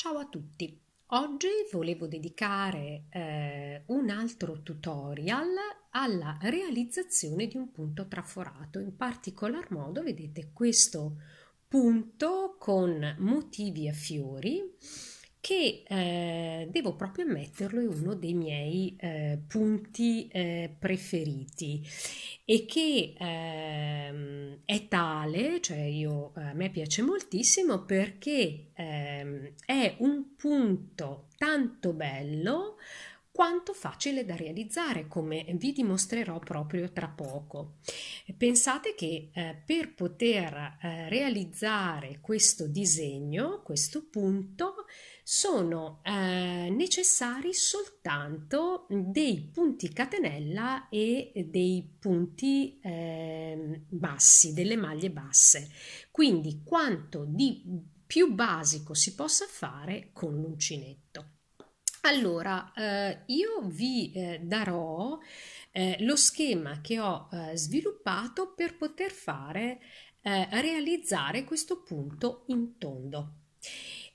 Ciao a tutti! Oggi volevo dedicare un altro tutorial alla realizzazione di un punto traforato. In particolar modo vedete questo punto con motivi a fiori che devo proprio ammetterlo è uno dei miei punti preferiti e che è tale, cioè a me piace moltissimo perché è un punto tanto bello quanto facile da realizzare, come vi dimostrerò proprio tra poco. Pensate che per poter realizzare questo disegno, questo punto, sono necessari soltanto dei punti catenella e dei punti bassi, delle maglie basse. Quindi quanto di più basico si possa fare con l'uncinetto. Allora, io vi darò lo schema che ho sviluppato per poter realizzare questo punto in tondo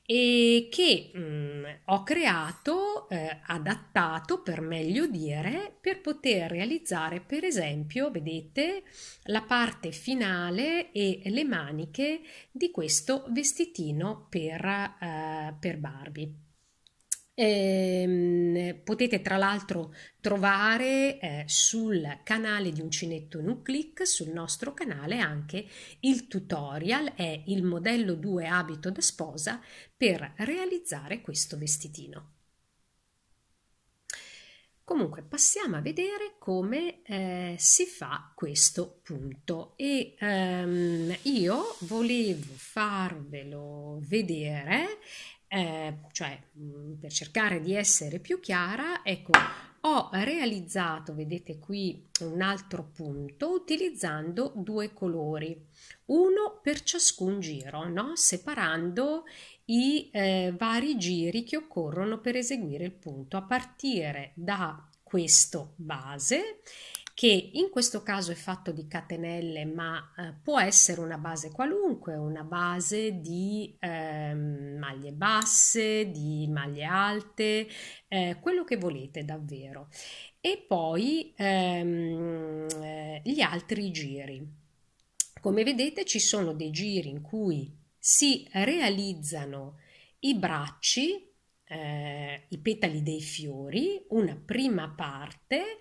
e che ho creato, adattato per meglio dire, per poter realizzare per esempio, vedete, la parte finale e le maniche di questo vestitino per Barbie. Potete tra l'altro trovare sul canale di Uncinetto in un clic, sul nostro canale, anche il tutorial, è il modello 2 abito da sposa per realizzare questo vestitino. Comunque passiamo a vedere come si fa questo punto e io volevo farvelo vedere, cioè per cercare di essere più chiara, ecco, ho realizzato, vedete qui, un altro punto utilizzando due colori, uno per ciascun giro, no? Separando i vari giri che occorrono per eseguire il punto a partire da questo base, che in questo caso è fatto di catenelle, ma può essere una base qualunque, una base di maglie basse, di maglie alte, quello che volete davvero. E poi gli altri giri. Come vedete ci sono dei giri in cui si realizzano i bracci, i petali dei fiori, una prima parte,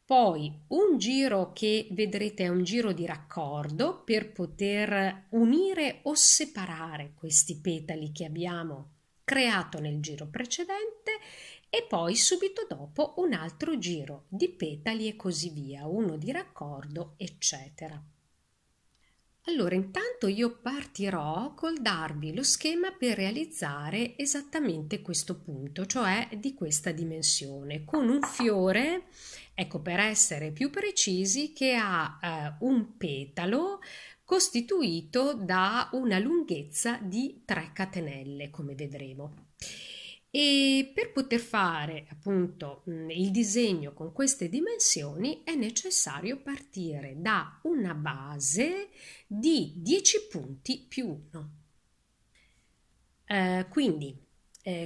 poi un giro che vedrete è un giro di raccordo per poter unire o separare questi petali che abbiamo creato nel giro precedente e poi subito dopo un altro giro di petali e così via, uno di raccordo, eccetera. Allora, intanto io partirò col darvi lo schema per realizzare esattamente questo punto, cioè di questa dimensione, con un fiore, ecco per essere più precisi, che ha un petalo costituito da una lunghezza di 3 catenelle, come vedremo. E per poter fare appunto il disegno con queste dimensioni è necessario partire da una base di 10 punti più 1. Quindi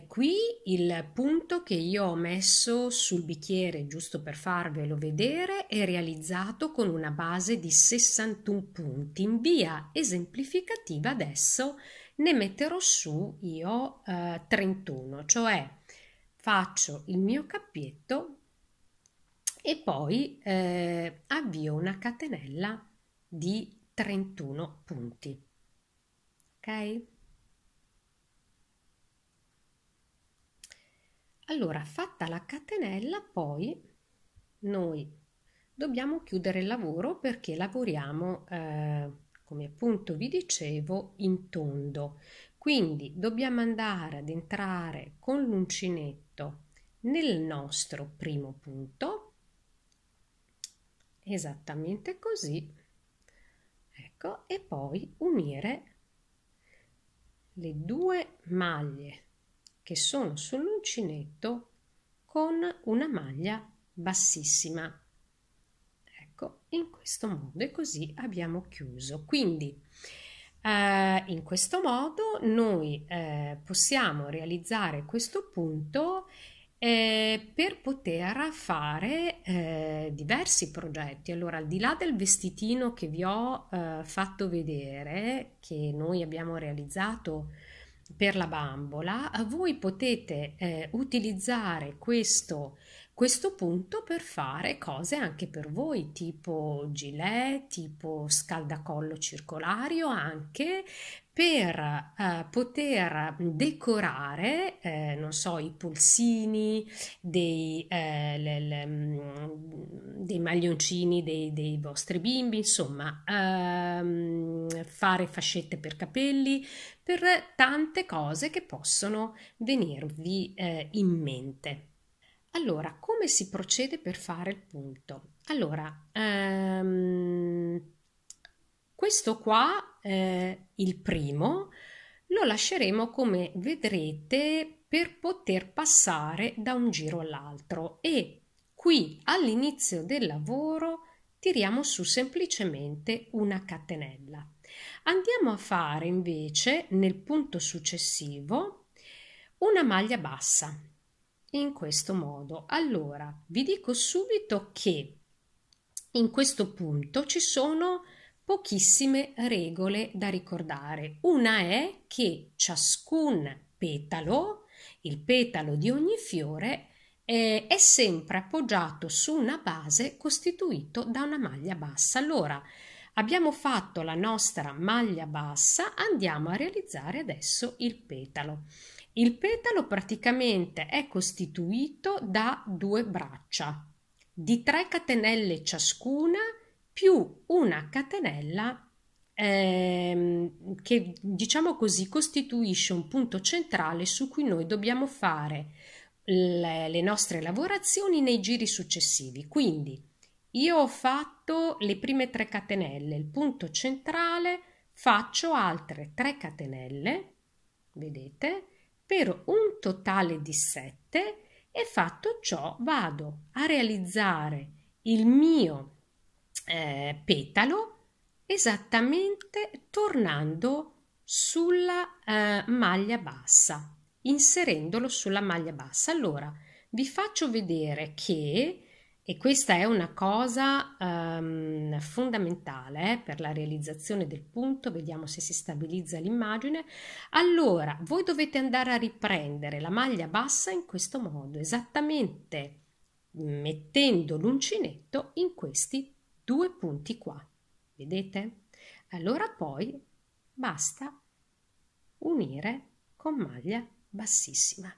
qui il punto che io ho messo sul bicchiere, giusto per farvelo vedere, è realizzato con una base di 61 punti. In via esemplificativa adesso ne metterò su io 31, cioè faccio il mio cappietto e poi avvio una catenella di 31 punti. Ok? Allora, fatta la catenella, poi noi dobbiamo chiudere il lavoro perché lavoriamo, come appunto vi dicevo, in tondo. Quindi dobbiamo andare ad entrare con l'uncinetto nel nostro primo punto, esattamente così, ecco, e poi unire le due maglie che sono sull'uncinetto con una maglia bassissima, ecco, in questo modo, e così abbiamo chiuso. Quindi In questo modo noi possiamo realizzare questo punto per poter fare diversi progetti. Allora, al di là del vestitino che vi ho fatto vedere, che noi abbiamo realizzato per la bambola, voi potete utilizzare questo punto per fare cose anche per voi, tipo gilet, tipo scaldacollo circolare, o anche per poter decorare, non so, i polsini, dei maglioncini dei vostri bimbi, insomma, fare fascette per capelli, per tante cose che possono venirvi in mente. Allora, come si procede per fare il punto? Allora, questo qua, il primo, lo lasceremo come vedrete per poter passare da un giro all'altro, e qui all'inizio del lavoro tiriamo su semplicemente una catenella. Andiamo a fare invece nel punto successivo una maglia bassa in questo modo. Allora, vi dico subito che in questo punto ci sono pochissime regole da ricordare. Una è che ciascun petalo, il petalo di ogni fiore, è sempre appoggiato su una base costituito da una maglia bassa. Allora, abbiamo fatto la nostra maglia bassa, andiamo a realizzare adesso il petalo. Il petalo praticamente è costituito da 2 braccia di 3 catenelle ciascuna, più una catenella che, diciamo così, costituisce un punto centrale su cui noi dobbiamo fare le nostre lavorazioni nei giri successivi. Quindi io ho fatto le prime 3 catenelle, il punto centrale, faccio altre 3 catenelle, vedete, per un totale di 7, e fatto ciò vado a realizzare il mio petalo esattamente tornando sulla maglia bassa, inserendolo sulla maglia bassa. Allora, vi faccio vedere che, e questa è una cosa fondamentale per la realizzazione del punto, vediamo se si stabilizza l'immagine. Allora, voi dovete andare a riprendere la maglia bassa in questo modo, esattamente mettendo l'uncinetto in questi 2 punti qua, vedete? Allora poi basta unire con maglia bassissima.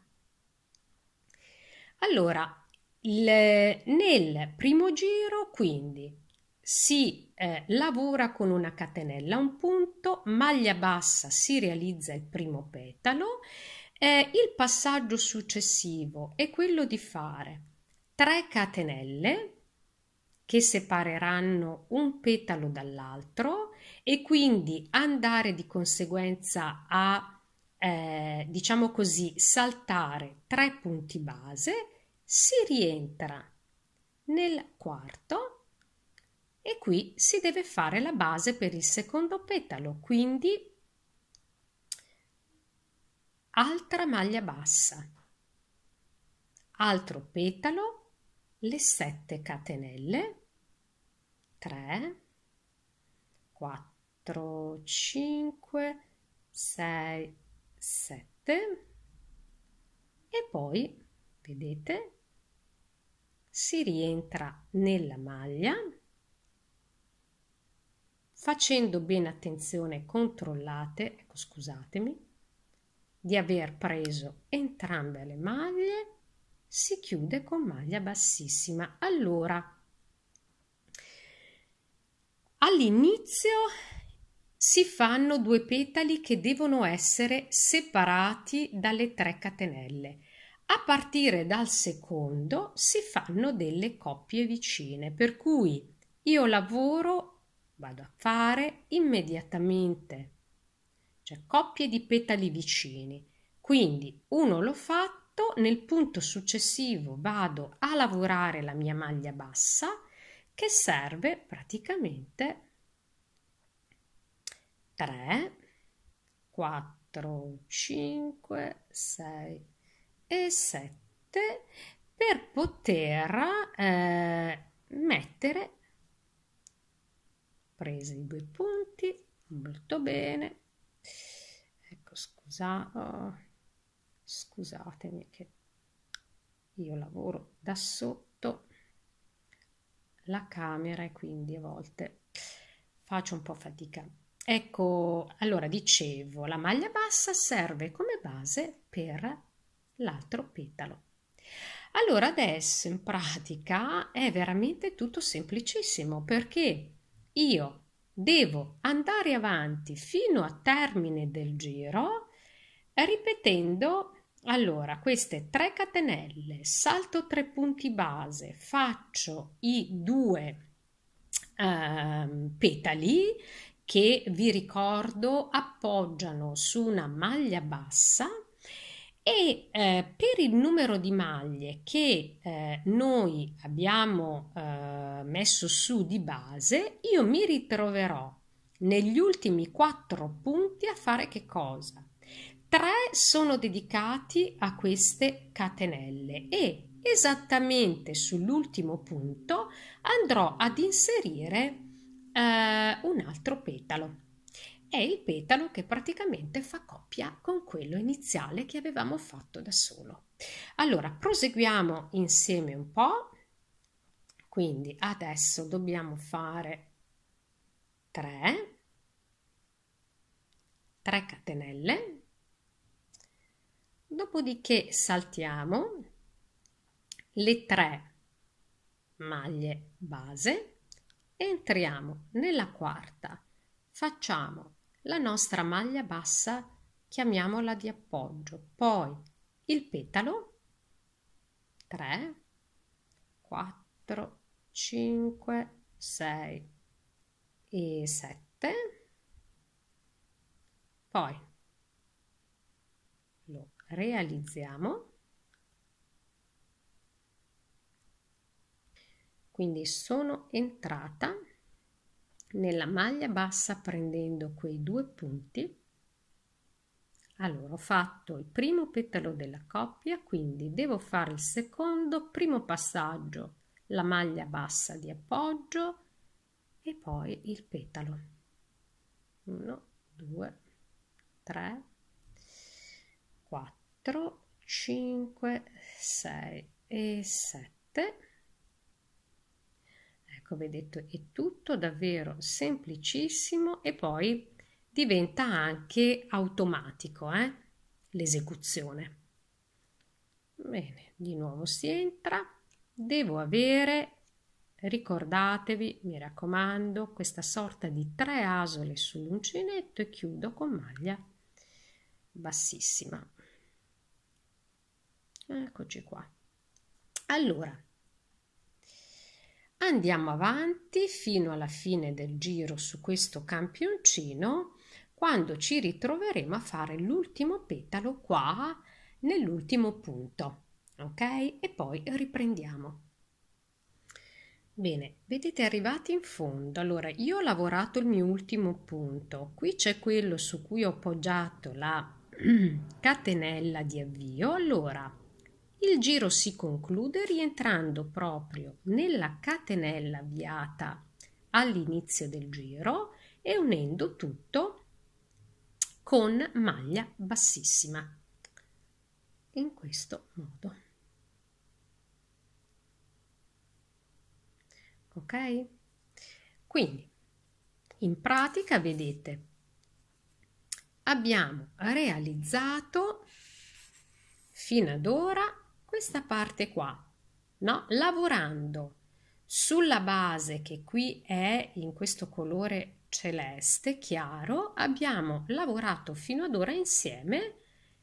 Allora, nel primo giro quindi si lavora con una catenella a un punto, maglia bassa, si realizza il primo petalo. Il passaggio successivo è quello di fare 3 catenelle che separeranno un petalo dall'altro, e quindi andare di conseguenza a diciamo così, saltare 3 punti base. Si rientra nel quarto e qui si deve fare la base per il secondo petalo, quindi altra maglia bassa, altro petalo, le 7 catenelle, 3, 4, 5, 6, 7, e poi, vedete, si rientra nella maglia, facendo bene attenzione, controllate, ecco, scusatemi, di aver preso entrambe le maglie. Si chiude con maglia bassissima. Allora, all'inizio si fanno 2 petali che devono essere separati dalle 3 catenelle. A partire dal secondo si fanno delle coppie vicine, per cui io vado a fare immediatamente, cioè coppie di petali vicini. Quindi uno l'ho fatto, nel punto successivo vado a lavorare la mia maglia bassa, che serve praticamente 3, 4, 5, 6 e 7 per poter mettere, presi i 2 punti, molto bene. Ecco, scusatemi che io lavoro da sotto la camera e quindi a volte faccio un po' fatica. Ecco, allora dicevo, la maglia bassa serve come base per l'altro petalo. Allora adesso in pratica è veramente tutto semplicissimo perché io devo andare avanti fino a termine del giro ripetendo allora queste 3 catenelle, salto 3 punti base, faccio i 2 petali che vi ricordo appoggiano su una maglia bassa e per il numero di maglie che noi abbiamo messo su di base, io mi ritroverò negli ultimi 4 punti a fare che cosa? 3 sono dedicati a queste catenelle e esattamente sull'ultimo punto andrò ad inserire un altro petalo. È il petalo che praticamente fa coppia con quello iniziale che avevamo fatto da solo. Allora, proseguiamo insieme un po'. Quindi adesso dobbiamo fare 3 catenelle, dopodiché saltiamo le 3 maglie base, entriamo nella quarta, facciamo la nostra maglia bassa, chiamiamola di appoggio, poi il petalo, 3, 4, 5, 6 e 7, poi lo realizziamo, quindi sono entrata nella maglia bassa prendendo quei 2 punti. Allora ho fatto il primo petalo della coppia, quindi devo fare il secondo, primo passaggio, la maglia bassa di appoggio e poi il petalo. 1, 2, 3, 4, 5, 6 e 7. Ecco, vedete, è tutto davvero semplicissimo e poi diventa anche automatico, l'esecuzione. Bene, di nuovo si entra. Devo avere, ricordatevi, mi raccomando, questa sorta di 3 asole sull'uncinetto e chiudo con maglia bassissima. Eccoci qua. Allora, andiamo avanti fino alla fine del giro su questo campioncino, quando ci ritroveremo a fare l'ultimo petalo qua nell'ultimo punto, ok? E poi riprendiamo. Bene, vedete arrivati in fondo. Allora, io ho lavorato il mio ultimo punto. Qui c'è quello su cui ho appoggiato la catenella di avvio. Allora, il giro si conclude rientrando proprio nella catenella avviata all'inizio del giro e unendo tutto con maglia bassissima. In questo modo. Ok? Quindi, in pratica, vedete, abbiamo realizzato fino ad ora questa parte qua, no? Lavorando sulla base che qui è in questo colore celeste chiaro, abbiamo lavorato fino ad ora insieme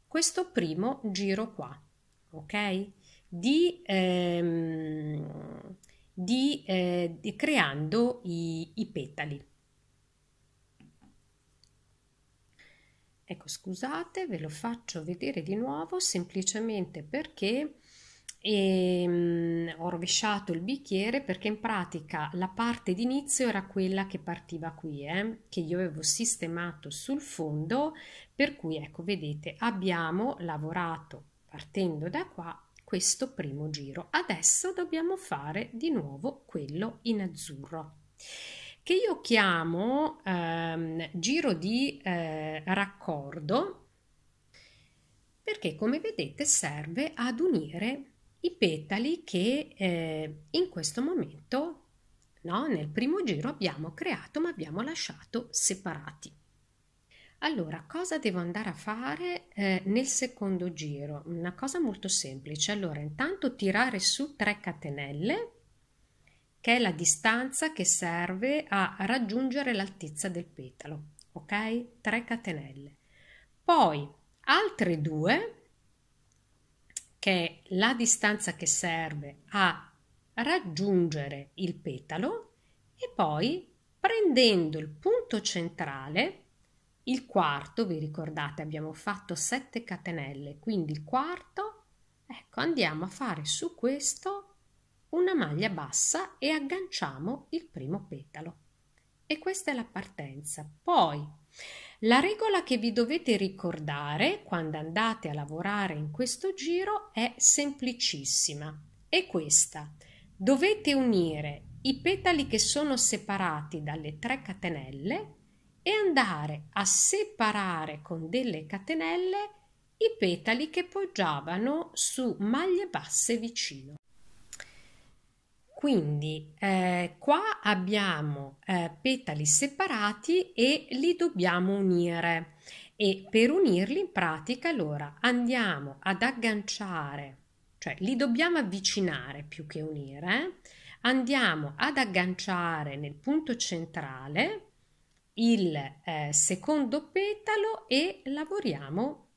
questo primo giro qua, ok? Creando i petali. Ecco, scusate, ve lo faccio vedere di nuovo semplicemente perché ho rovesciato il bicchiere perché in pratica la parte d'inizio era quella che partiva qui, che io avevo sistemato sul fondo, per cui ecco, vedete, abbiamo lavorato partendo da qua questo primo giro. Adesso dobbiamo fare di nuovo quello in azzurro, che io chiamo giro di raccordo, perché come vedete serve ad unire i petali che in questo momento, no, nel primo giro abbiamo creato ma abbiamo lasciato separati. Allora, cosa devo andare a fare nel secondo giro? Una cosa molto semplice. Allora, intanto tirare su 3 catenelle, che è la distanza che serve a raggiungere l'altezza del petalo, ok? 3 catenelle. Poi altre 2, che è la distanza che serve a raggiungere il petalo, e poi prendendo il punto centrale, il quarto, vi ricordate, abbiamo fatto 7 catenelle, quindi il quarto, ecco, andiamo a fare su questo una maglia bassa e agganciamo il primo petalo. E questa è la partenza. Poi la regola che vi dovete ricordare quando andate a lavorare in questo giro è semplicissima. È questa. Dovete unire i petali che sono separati dalle 3 catenelle e andare a separare con delle catenelle i petali che poggiavano su maglie basse vicino. Quindi qua abbiamo petali separati e li dobbiamo unire, e per unirli in pratica allora andiamo ad agganciare, cioè li dobbiamo avvicinare più che unire, andiamo ad agganciare nel punto centrale il secondo petalo e lavoriamo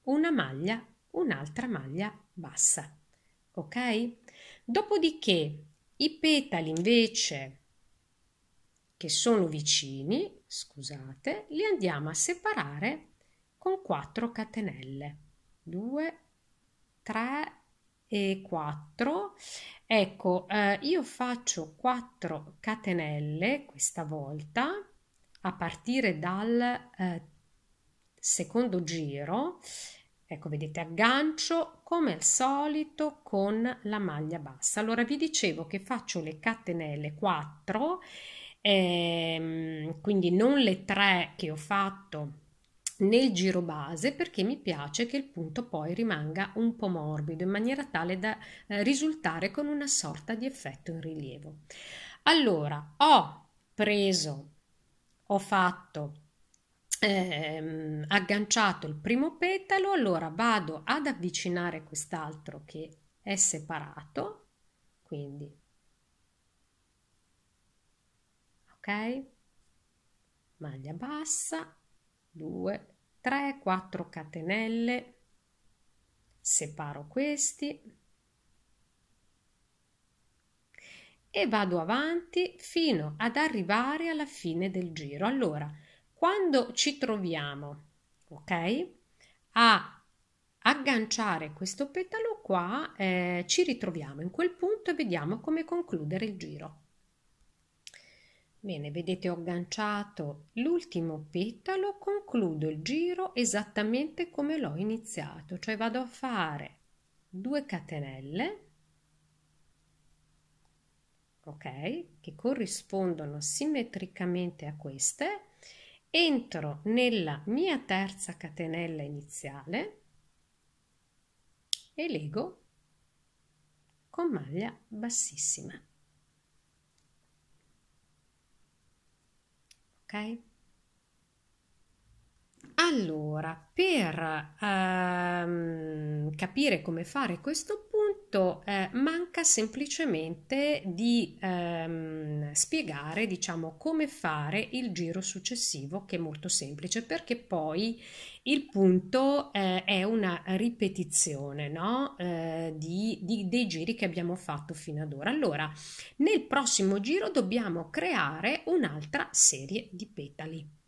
una maglia, un'altra maglia bassa, ok? Dopodiché i petali invece che sono vicini, scusate, li andiamo a separare con 4 catenelle, 2, 3 e 4. Ecco, io faccio 4 catenelle questa volta a partire dal secondo giro. Ecco, vedete, aggancio come al solito con la maglia bassa. Allora vi dicevo che faccio le catenelle 4, quindi non le 3 che ho fatto nel giro base, perché mi piace che il punto poi rimanga un po' morbido, in maniera tale da risultare con una sorta di effetto in rilievo. Allora, ho fatto agganciato il primo petalo, allora vado ad avvicinare quest'altro che è separato, quindi ok, maglia bassa, 2, 3, 4 catenelle, separo questi e vado avanti fino ad arrivare alla fine del giro. Allora, quando ci troviamo, ok, a agganciare questo petalo qua, ci ritroviamo in quel punto e vediamo come concludere il giro. Bene, vedete, ho agganciato l'ultimo petalo, concludo il giro esattamente come l'ho iniziato, cioè vado a fare 2 catenelle, ok, che corrispondono simmetricamente a queste, entro nella mia terza catenella iniziale e lego con maglia bassissima, ok? Allora, per capire come fare questo punto, manca semplicemente di spiegare, diciamo, come fare il giro successivo, che è molto semplice, perché poi il punto è una ripetizione, no? Dei giri che abbiamo fatto fino ad ora. Allora, nel prossimo giro dobbiamo creare un'altra serie di petali.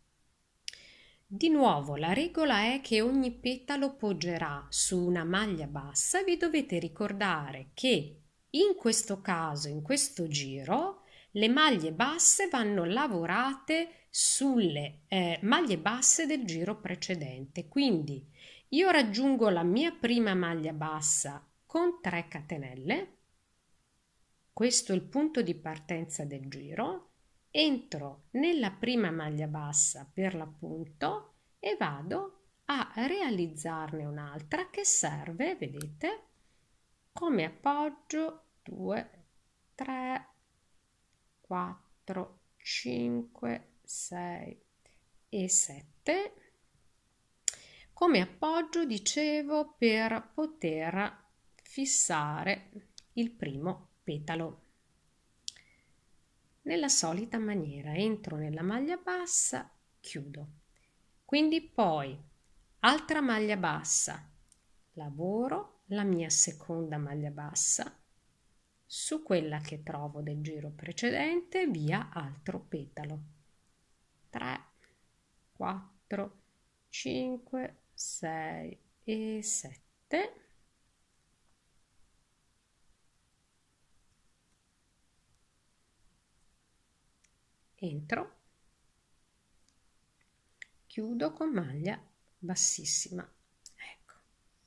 Di nuovo, la regola è che ogni petalo poggerà su una maglia bassa e vi dovete ricordare che in questo caso, in questo giro, le maglie basse vanno lavorate sulle maglie basse del giro precedente. Quindi io raggiungo la mia prima maglia bassa con 3 catenelle, questo è il punto di partenza del giro, entro nella prima maglia bassa per l'appunto e vado a realizzarne un'altra che serve, vedete, come appoggio 2, 3, 4, 5, 6 e 7, come appoggio, dicevo, per poter fissare il primo petalo. Nella solita maniera entro nella maglia bassa, chiudo. Quindi poi altra maglia bassa, lavoro la mia seconda maglia bassa su quella che trovo del giro precedente, via altro petalo. 3, 4, 5, 6 e 7. Entro, chiudo con maglia bassissima, ecco,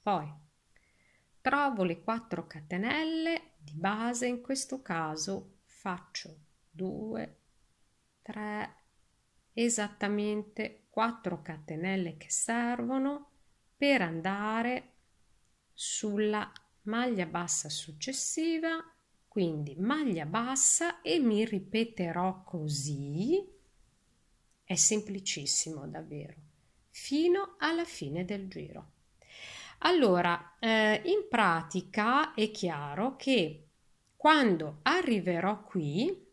poi trovo le 4 catenelle di base, in questo caso faccio 2, 3, esattamente 4 catenelle che servono per andare sulla maglia bassa successiva, quindi maglia bassa, e mi ripeterò così, è semplicissimo davvero, fino alla fine del giro. Allora, in pratica è chiaro che quando arriverò qui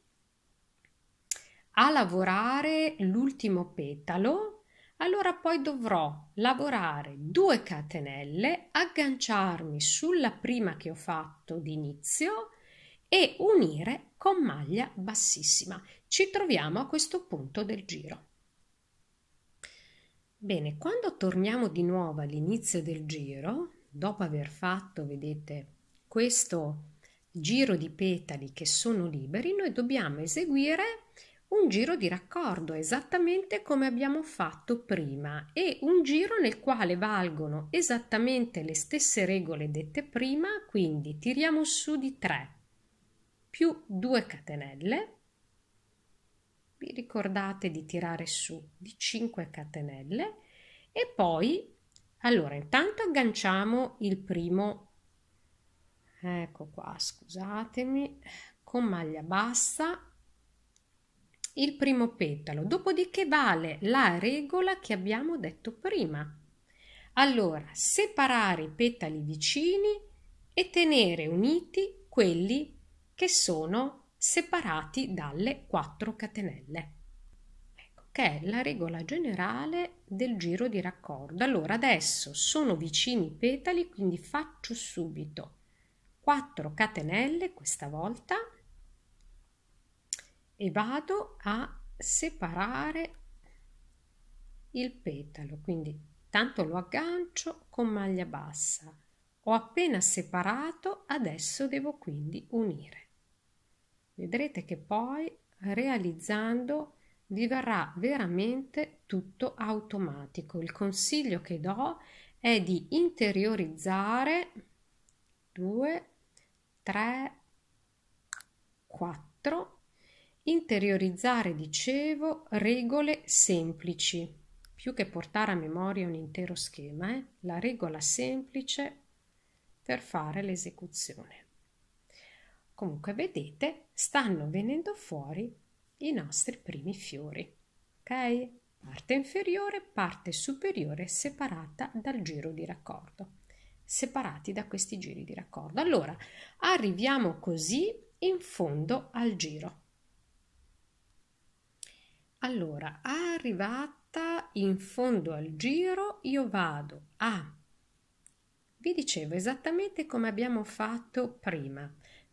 a lavorare l'ultimo petalo, allora poi dovrò lavorare 2 catenelle, agganciarmi sulla prima che ho fatto d'inizio e unire con maglia bassissima. Ci troviamo a questo punto del giro. Bene, quando torniamo di nuovo all'inizio del giro, dopo aver fatto, vedete, questo giro di petali che sono liberi, noi dobbiamo eseguire un giro di raccordo esattamente come abbiamo fatto prima, e un giro nel quale valgono esattamente le stesse regole dette prima, quindi tiriamo su di 3 più 2 catenelle, vi ricordate di tirare su di 5 catenelle e poi, allora, intanto agganciamo il primo, ecco qua, scusatemi, con maglia bassa il primo petalo, dopodiché vale la regola che abbiamo detto prima. Allora, separare i petali vicini e tenere uniti quelli che sono separati dalle 4 catenelle. Ecco, che è la regola generale del giro di raccordo. Allora, adesso sono vicini i petali, quindi faccio subito 4 catenelle questa volta e vado a separare il petalo, quindi tanto lo aggancio con maglia bassa. Ho appena separato, adesso devo quindi unire. Vedrete che poi realizzando vi verrà veramente tutto automatico. Il consiglio che do è di interiorizzare 2, 3, 4, interiorizzare, dicevo, regole semplici, più che portare a memoria un intero schema, la regola semplice per fare l'esecuzione. Comunque vedete, stanno venendo fuori i nostri primi fiori, ok? Parte inferiore, parte superiore separata dal giro di raccordo, separati da questi giri di raccordo. Allora, arriviamo così in fondo al giro. Allora, arrivata in fondo al giro, io vado vi dicevo esattamente come abbiamo fatto prima.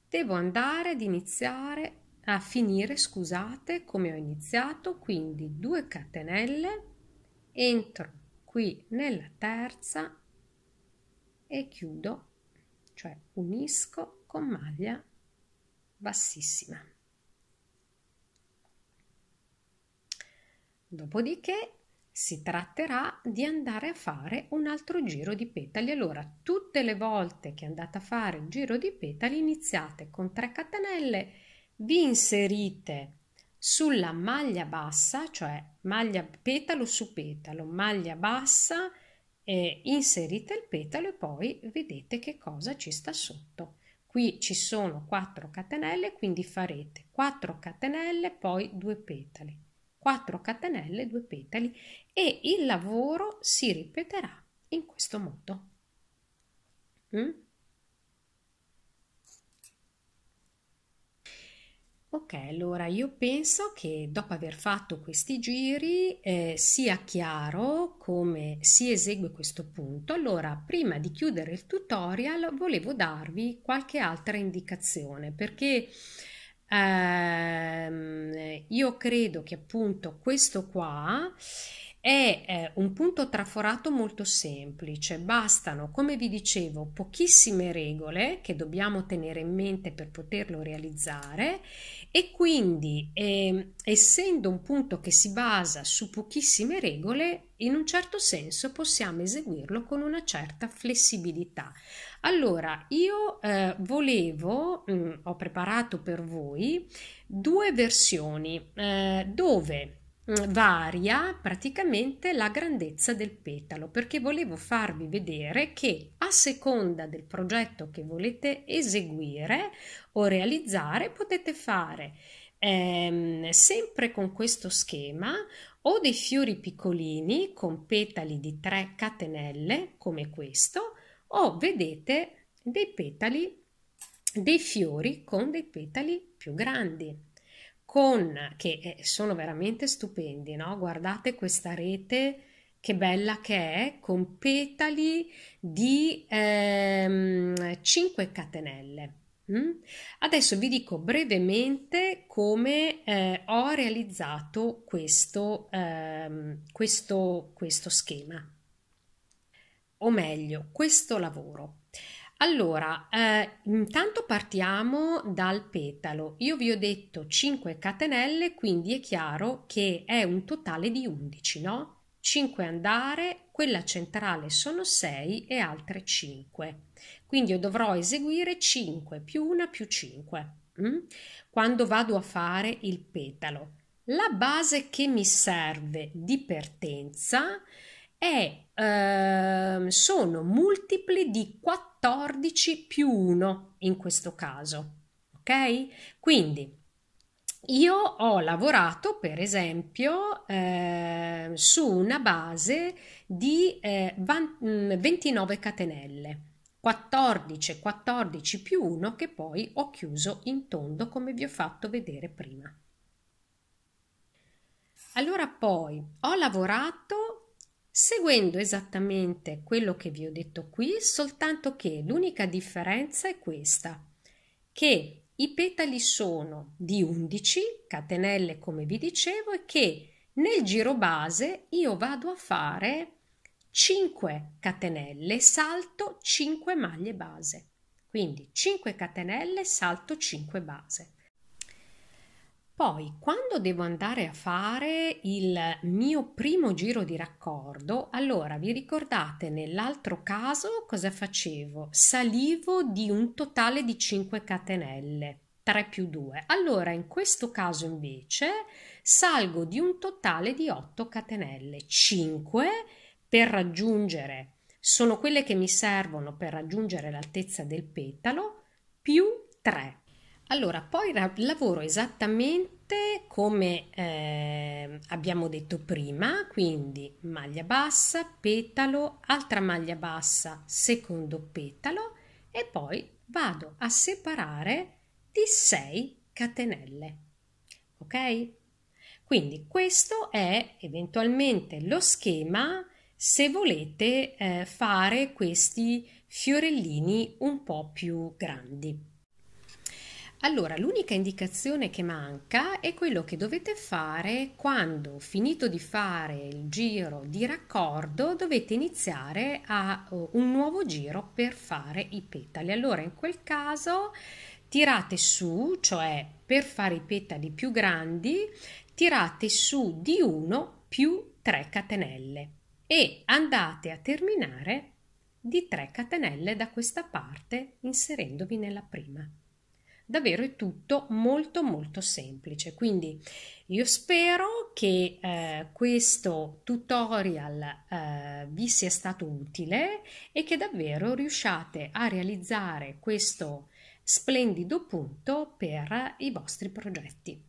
Devo andare ad iniziare a finire, scusate, come ho iniziato, quindi 2 catenelle entro qui nella terza e chiudo, cioè unisco con maglia bassissima. Dopodiché si tratterà di andare a fare un altro giro di petali. Allora, tutte le volte che andate a fare il giro di petali, iniziate con 3 catenelle, vi inserite sulla maglia bassa, cioè maglia petalo su petalo, maglia bassa, inserite il petalo e poi vedete che cosa ci sta sotto. Qui ci sono 4 catenelle, quindi farete 4 catenelle, poi 2 petali, 4 catenelle, 2 petali e il lavoro si ripeterà in questo modo. Ok, allora io penso che dopo aver fatto questi giri sia chiaro come si esegue questo punto. Allora, prima di chiudere il tutorial, volevo darvi qualche altra indicazione perché io credo che appunto questo qua è un punto traforato molto semplice, bastano, come vi dicevo, pochissime regole che dobbiamo tenere in mente per poterlo realizzare e quindi essendo un punto che si basa su pochissime regole, in un certo senso possiamo eseguirlo con una certa flessibilità. Allora, io ho preparato per voi 2 versioni dove varia praticamente la grandezza del petalo perché volevo farvi vedere che a seconda del progetto che volete eseguire o realizzare potete fare sempre con questo schema o dei fiori piccolini con petali di 3 catenelle come questo o vedete dei petali, dei fiori con dei petali più grandi che sono veramente stupendi, no? Guardate questa rete che bella che è, con petali di 5 catenelle. Adesso vi dico brevemente come ho realizzato questo schema, o meglio, questo lavoro. Allora, intanto partiamo dal petalo. Io vi ho detto 5 catenelle, quindi è chiaro che è un totale di 11, no? 5 andare, quella centrale sono 6 e altre 5. Quindi io dovrò eseguire 5 più 1 più 5 quando vado a fare il petalo. La base che mi serve di partenza sono multipli di 14 più 1 in questo caso, ok? Quindi io ho lavorato per esempio su una base di 29 catenelle, 14, 14 più 1 che poi ho chiuso in tondo come vi ho fatto vedere prima. Allora poi ho lavorato seguendo esattamente quello che vi ho detto qui, soltanto che l'unica differenza è questa, che i petali sono di 11 catenelle come vi dicevo e che nel giro base io vado a fare 5 catenelle, salto 5 maglie base. Quindi 5 catenelle, salto 5 base. Poi, quando devo andare a fare il mio primo giro di raccordo, allora vi ricordate nell'altro caso cosa facevo? Salivo di un totale di 5 catenelle, 3 più 2. Allora, in questo caso invece salgo di un totale di 8 catenelle, 5 per raggiungere, sono quelle che mi servono per raggiungere l'altezza del petalo, più 3. Allora, poi lavoro esattamente come abbiamo detto prima, quindi maglia bassa, petalo, altra maglia bassa, secondo petalo e poi vado a separare di 6 catenelle. Ok? Quindi questo è eventualmente lo schema se volete fare questi fiorellini un po' più grandi. Allora, l'unica indicazione che manca è quello che dovete fare quando, finito di fare il giro di raccordo, dovete iniziare un nuovo giro per fare i petali. Allora, in quel caso, tirate su, cioè per fare i petali più grandi, tirate su di 1 più 3 catenelle e andate a terminare di 3 catenelle da questa parte inserendovi nella prima. Davvero è tutto molto molto semplice, quindi io spero che questo tutorial vi sia stato utile e che davvero riusciate a realizzare questo splendido punto per i vostri progetti.